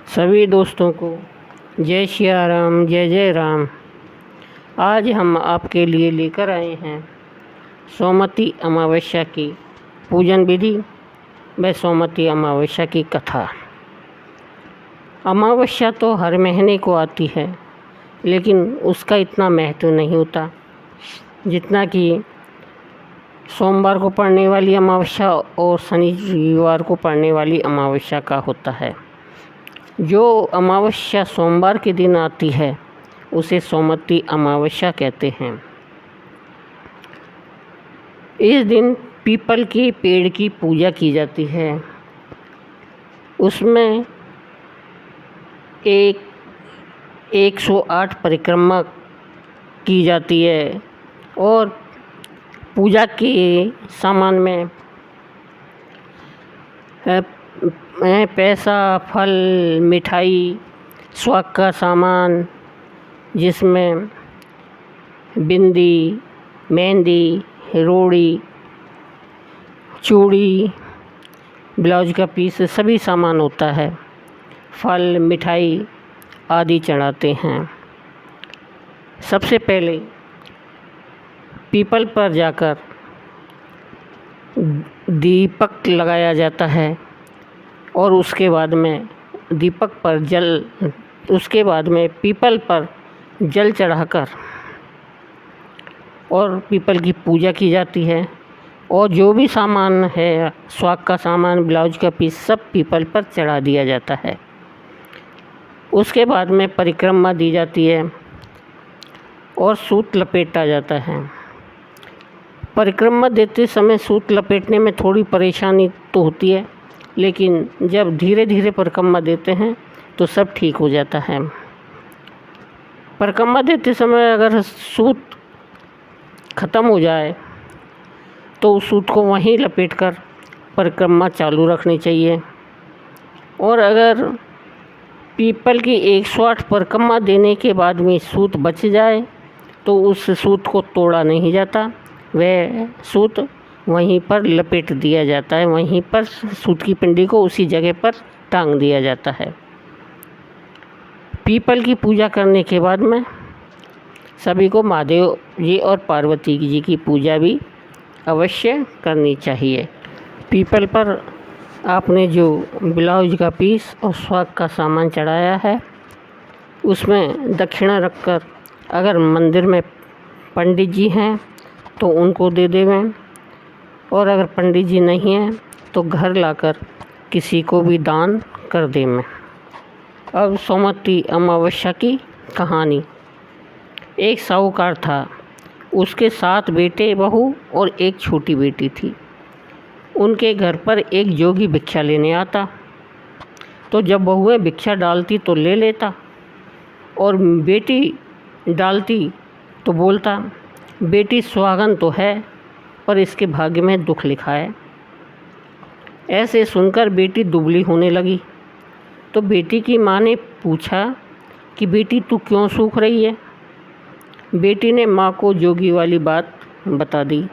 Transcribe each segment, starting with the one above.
सभी दोस्तों को जय सिया राम, जय जय राम। आज हम आपके लिए लेकर आए हैं सोमवती अमावस्या की पूजन विधि व सोमवती अमावस्या की कथा। अमावस्या तो हर महीने को आती है, लेकिन उसका इतना महत्व नहीं होता जितना कि सोमवार को पड़ने वाली अमावस्या और शनिवार को पड़ने वाली अमावस्या का होता है। जो अमावस्या सोमवार के दिन आती है उसे सोमवती अमावस्या कहते हैं। इस दिन पीपल के पेड़ की पूजा की जाती है। उसमें 108 परिक्रमा की जाती है और पूजा के सामान में पैसा, फल, मिठाई, स्वाग का सामान जिसमें बिंदी, मेहंदी, रोड़ी, चूड़ी, ब्लाउज का पीस सभी सामान होता है। फल, मिठाई आदि चढ़ाते हैं। सबसे पहले पीपल पर जाकर दीपक लगाया जाता है और उसके बाद में पीपल पर जल चढ़ाकर और पीपल की पूजा की जाती है। और जो भी सामान है, स्वाग का सामान, ब्लाउज का पीस, सब पीपल पर चढ़ा दिया जाता है। उसके बाद में परिक्रमा दी जाती है और सूत लपेटा जाता है। परिक्रमा देते समय सूत लपेटने में थोड़ी परेशानी तो होती है, लेकिन जब धीरे धीरे परिक्रमा देते हैं तो सब ठीक हो जाता है। परिक्रमा देते समय अगर सूत ख़त्म हो जाए तो उस सूत को वहीं लपेटकर परिक्रमा चालू रखनी चाहिए। और अगर पीपल की 108 परिक्रमा देने के बाद में सूत बच जाए तो उस सूत को तोड़ा नहीं जाता, वह सूत वहीं पर लपेट दिया जाता है। वहीं पर सूत की पिंडी को उसी जगह पर टांग दिया जाता है। पीपल की पूजा करने के बाद में सभी को महादेव जी और पार्वती जी की पूजा भी अवश्य करनी चाहिए। पीपल पर आपने जो ब्लाउज का पीस और स्वाग का सामान चढ़ाया है उसमें दक्षिणा रखकर, अगर मंदिर में पंडित जी हैं तो उनको दे देवें, और अगर पंडित जी नहीं हैं तो घर लाकर किसी को भी दान कर देवें। अब सोमवती अमावस्या की कहानी। एक साहूकार था, उसके 7 बेटे, बहू और एक छोटी बेटी थी। उनके घर पर एक जोगी भिक्षा लेने आता, तो जब बहुएं भिक्षा डालती तो ले लेता, और बेटी डालती तो बोलता, बेटी सुहागन तो है पर इसके भाग्य में दुख लिखा है। ऐसे सुनकर बेटी दुबली होने लगी। तो बेटी की माँ ने पूछा कि बेटी तू क्यों सूख रही है। बेटी ने माँ को जोगी वाली बात बता दी।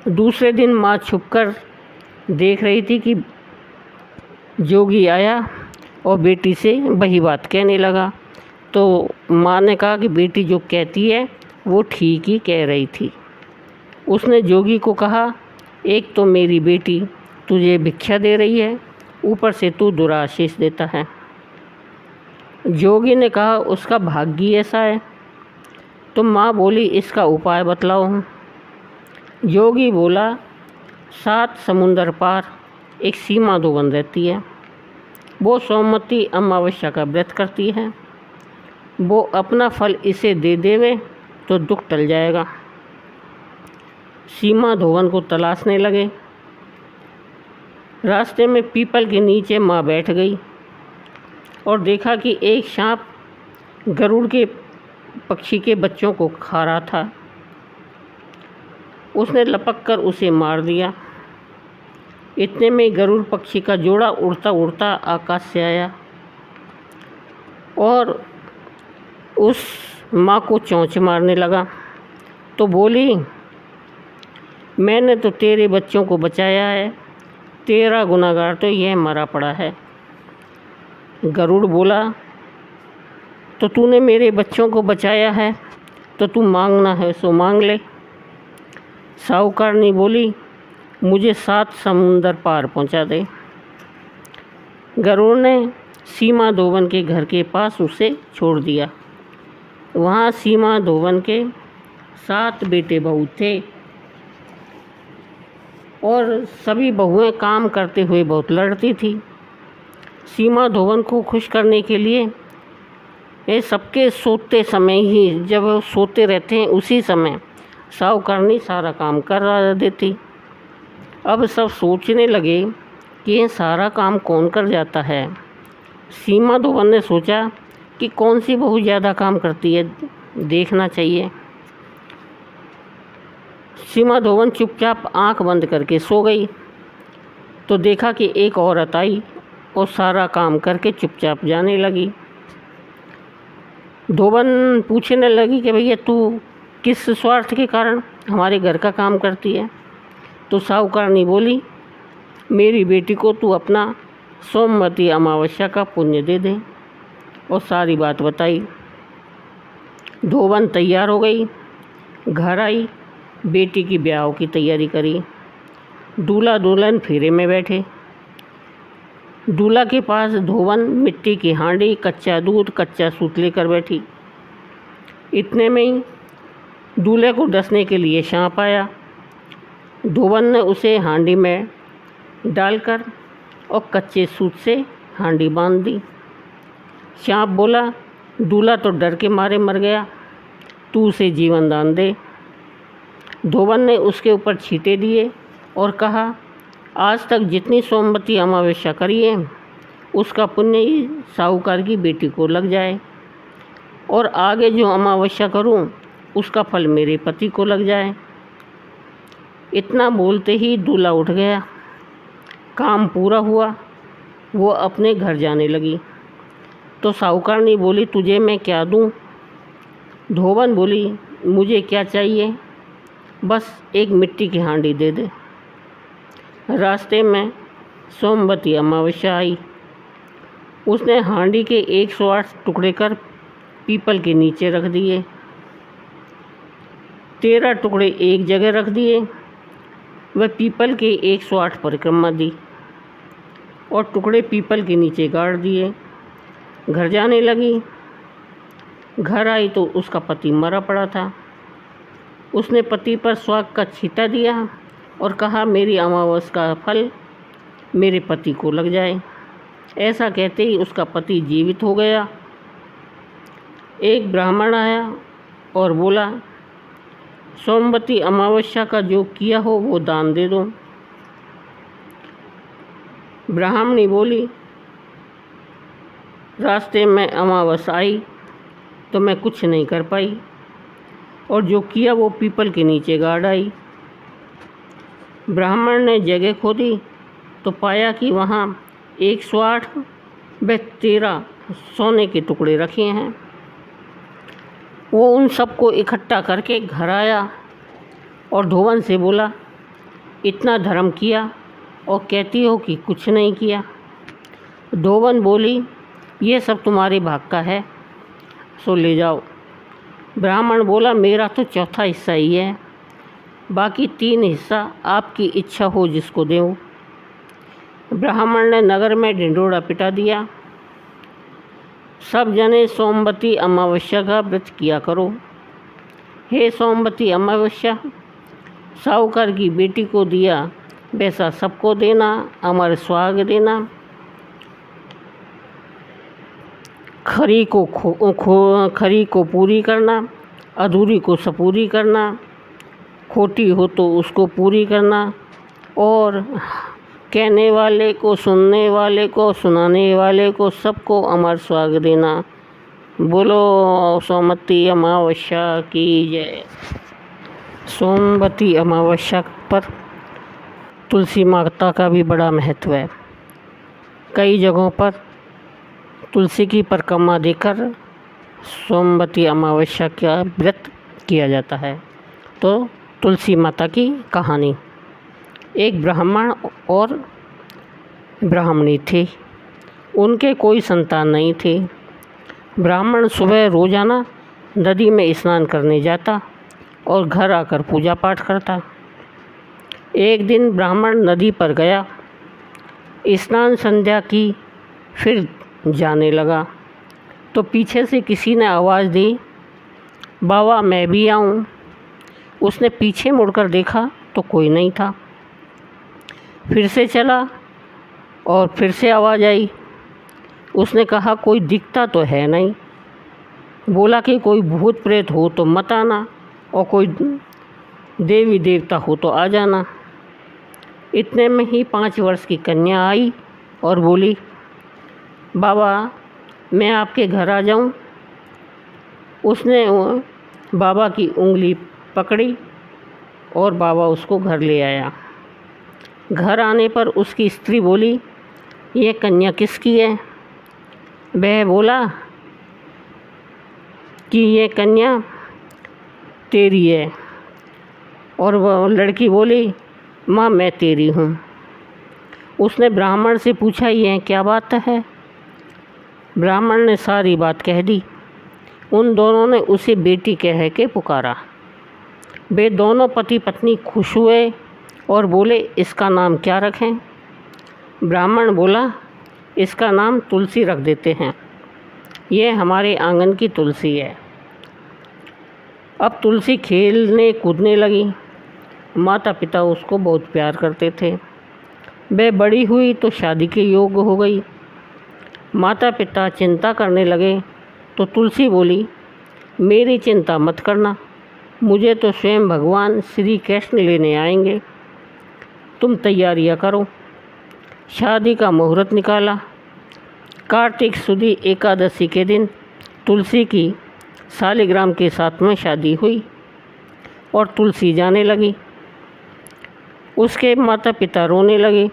दूसरे दिन माँ छुपकर देख रही थी कि जोगी आया और बेटी से वही बात कहने लगा। तो माँ ने कहा कि बेटी जो कहती है वो ठीक ही कह रही थी। उसने जोगी को कहा, एक तो मेरी बेटी तुझे भिक्षा दे रही है, ऊपर से तू दुराशीष देता है। जोगी ने कहा, उसका भाग्य ऐसा है। तो माँ बोली, इसका उपाय बतलाओ। जोगी बोला, 7 समुंदर पार एक सीमा धोवन रहती है, वो सोमवती अमावस्या का व्रत करती है। वो अपना फल इसे दे देवे तो दुख टल जाएगा। सीमा धोवन को तलाशने लगे। रास्ते में पीपल के नीचे माँ बैठ गई और देखा कि एक सांप गरुड़ के पक्षी के बच्चों को खा रहा था। उसने लपक कर उसे मार दिया। इतने में गरुड़ पक्षी का जोड़ा उड़ता उड़ता आकाश से आया और उस माँ को चोंच मारने लगा। तो बोली, मैंने तो तेरे बच्चों को बचाया है, तेरा गुनाहगार तो यह मरा पड़ा है। गरुड़ बोला, तो तूने मेरे बच्चों को बचाया है तो तू मांगना है सो मांग ले। साहूकारनी बोली, मुझे 7 समुंदर पार पहुंचा दे। गरुड़ ने सीमा धोवन के घर के पास उसे छोड़ दिया। वहाँ सीमा धोवन के 7 बेटे बहू थे और सभी बहुएं काम करते हुए बहुत लड़ती थी। सीमा धोवन को खुश करने के लिए ये सबके सोते समय ही, जब वो सोते रहते हैं उसी समय साहूकारनी सारा काम कर देती। अब सब सोचने लगे कि ये सारा काम कौन कर जाता है। सीमा धोवन ने सोचा कि कौन सी बहू ज़्यादा काम करती है, देखना चाहिए। सीमा धोवन चुपचाप आंख बंद करके सो गई तो देखा कि एक औरत आई और सारा काम करके चुपचाप जाने लगी। धोवन पूछने लगी कि भैया तू किस स्वार्थ के कारण हमारे घर का काम करती है। तो साहूकारनी बोली, मेरी बेटी को तू अपना सोमवती अमावस्या का पुण्य दे दे, और सारी बात बताई। धोवन तैयार हो गई, घर आई, बेटी की ब्याह की तैयारी करी। दूल्हा दुल्हन फेरे में बैठे। दूल्हा के पास धोवन मिट्टी की हांडी, कच्चा दूध, कच्चा सूत लेकर बैठी। इतने में ही दूल्हे को डसने के लिए सांप आया। धोवन ने उसे हांडी में डालकर और कच्चे सूत से हांडी बांध दी। सांप बोला, दूल्हा तो डर के मारे मर गया, तू उसे जीवन दान दे। धोवन ने उसके ऊपर छींटे दिए और कहा, आज तक जितनी सोमवती अमावस्या करी है उसका पुण्य ही साहूकार की बेटी को लग जाए, और आगे जो अमावस्या करूं उसका फल मेरे पति को लग जाए। इतना बोलते ही दूल्हा उठ गया। काम पूरा हुआ, वो अपने घर जाने लगी। तो साहूकारनी बोली, तुझे मैं क्या दूं? धोवन बोली, मुझे क्या चाहिए, बस एक मिट्टी की हांडी दे दे। रास्ते में सोमवती अमावस्या आई। उसने हांडी के 108 टुकड़े कर पीपल के नीचे रख दिए। 13 टुकड़े एक जगह रख दिए। वह पीपल के 108 परिक्रमा दी और टुकड़े पीपल के नीचे गाड़ दिए। घर जाने लगी। घर आई तो उसका पति मरा पड़ा था। उसने पति पर स्वाग का छींटा दिया और कहा, मेरी अमावस्या का फल मेरे पति को लग जाए। ऐसा कहते ही उसका पति जीवित हो गया। एक ब्राह्मण आया और बोला, सोमवती अमावस्या का जो किया हो वो दान दे दो। ब्राह्मणी बोली, रास्ते में अमावस्या आई तो मैं कुछ नहीं कर पाई, और जो किया वो पीपल के नीचे गाड़ आई। ब्राह्मण ने जगह खोदी तो पाया कि वहाँ 108 व 13 सोने के टुकड़े रखे हैं। वो उन सबको इकट्ठा करके घर आया और धोवन से बोला, इतना धर्म किया और कहती हो कि कुछ नहीं किया। धोवन बोली, ये सब तुम्हारे भाग का है, सो ले जाओ। ब्राह्मण बोला, मेरा तो चौथा हिस्सा ही है, बाकी 3 हिस्सा आपकी इच्छा हो जिसको दें। ब्राह्मण ने नगर में ढिंढोरा पिटा दिया, सब जने सोमवती अमावस्या का व्रत किया करो। हे सोमवती अमावस्या, साहूकार की बेटी को दिया वैसा सबको देना, अमर स्वाग देना। खरी को पूरी करना, अधूरी को सपूरी करना, खोटी हो तो उसको पूरी करना, और कहने वाले को, सुनने वाले को, सुनाने वाले को सबको अमर स्वाग देना। बोलो सोमवती अमावस्या की जय। सोमवती अमावस्या पर तुलसी माता का भी बड़ा महत्व है। कई जगहों पर तुलसी की परिक्रमा देकर सोमवती अमावस्या का व्रत किया जाता है। तो तुलसी माता की कहानी। एक ब्राह्मण और ब्राह्मणी थे। उनके कोई संतान नहीं थे। ब्राह्मण सुबह रोज़ाना नदी में स्नान करने जाता और घर आकर पूजा पाठ करता। एक दिन ब्राह्मण नदी पर गया, स्नान संध्या की, फिर जाने लगा तो पीछे से किसी ने आवाज़ दी, बाबा मैं भी आऊँ। उसने पीछे मुड़कर देखा तो कोई नहीं था। फिर से चला और फिर से आवाज़ आई। उसने कहा कोई दिखता तो है नहीं। बोला कि कोई भूत प्रेत हो तो मत आना और कोई देवी देवता हो तो आ जाना। इतने में ही 5 वर्ष की कन्या आई और बोली, बाबा मैं आपके घर आ जाऊं? उसने बाबा की उंगली पकड़ी और बाबा उसको घर ले आया। घर आने पर उसकी स्त्री बोली, ये कन्या किसकी है? वह बोला कि ये कन्या तेरी है। और वह लड़की बोली, माँ मैं तेरी हूँ। उसने ब्राह्मण से पूछा, ये क्या बात है? ब्राह्मण ने सारी बात कह दी। उन दोनों ने उसे बेटी कह के पुकारा। वे दोनों पति पत्नी खुश हुए और बोले, इसका नाम क्या रखें? ब्राह्मण बोला, इसका नाम तुलसी रख देते हैं। ये हमारे आंगन की तुलसी है। अब तुलसी खेलने कूदने लगी। माता पिता उसको बहुत प्यार करते थे। वह बड़ी हुई तो शादी के योग्य हो गई। माता पिता चिंता करने लगे तो तुलसी बोली, मेरी चिंता मत करना, मुझे तो स्वयं भगवान श्री कृष्ण लेने आएंगे। तुम तैयारियां करो। शादी का मुहूर्त निकाला। कार्तिक शुद्ध एकादशी के दिन तुलसी की शालिग्राम के साथ में शादी हुई और तुलसी जाने लगी। उसके माता पिता रोने लगे,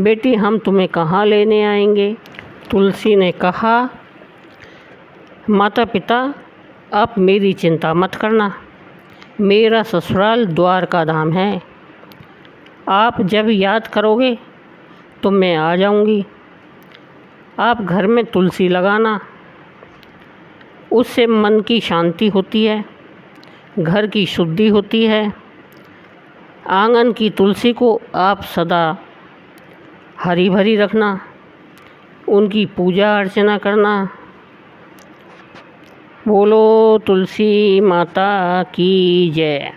बेटी हम तुम्हें कहाँ लेने आएंगे? तुलसी ने कहा, माता पिता आप मेरी चिंता मत करना, मेरा ससुराल द्वारका धाम है। आप जब याद करोगे तो मैं आ जाऊंगी। आप घर में तुलसी लगाना, उससे मन की शांति होती है, घर की शुद्धि होती है। आंगन की तुलसी को आप सदा हरी भरी रखना, उनकी पूजा अर्चना करना। बोलो तुलसी माता की जय।